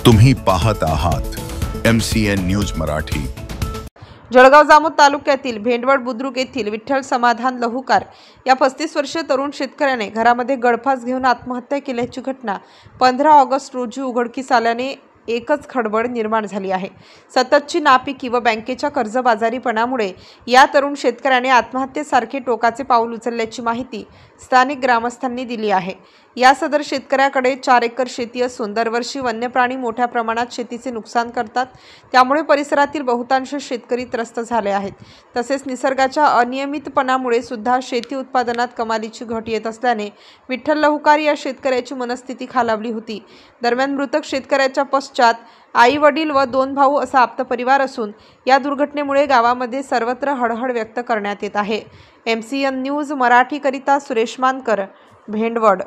तुम्ही पाहत आहात MCN न्यूज मराठी। जळगाव जामोद तालुक्यातील भेंडवड बुद्रुक येथील विठ्ठल समाधान लहुकार या 35 वर्षीय तरुण शेतकऱ्याने घरामध्ये गळफास घेऊन आत्महत्या केल्याची घटना 15 ऑगस्ट रोजी उघडकीस आल्याने एकच खळबळ निर्माण झाली आहे। सततची नापिकी व बँकेच्या कर्जबाजारीपणामुळे या तरुण शेतकऱ्याने आत्महत्येसारखे टोकाचे पाऊल उचलल्याची माहिती स्थानिक ग्रामस्थांनी दिली आहे। या सदर शेतकऱ्याकडे 4 एकर शेती असून दरवर्षी वन्यप्राणी मोठ्या प्रमाणात शेतीचे नुकसान करतात, त्यामुळे परिसरातील बहुतांश शेतकरी त्रस्त झाले आहेत। तसेच निसर्गाच्या अनियमितपणामुळे सुद्धा शेती उत्पादनात कमालीची घट येत असल्याने विठ्ठल लहुकार या शेतकऱ्याची मनस्थिती खालावली होती। दरम्यान मृतक शेतकऱ्याच्या पश्चात आई वडील व 2 भाऊ असा आप्त परिवार असून या दुर्घटनेमुळे गावामध्ये सर्वत्र हळहळ व्यक्त करण्यात येत आहे। MCN न्यूज मराठी करिता सुरेश मानकर, भेंडवड।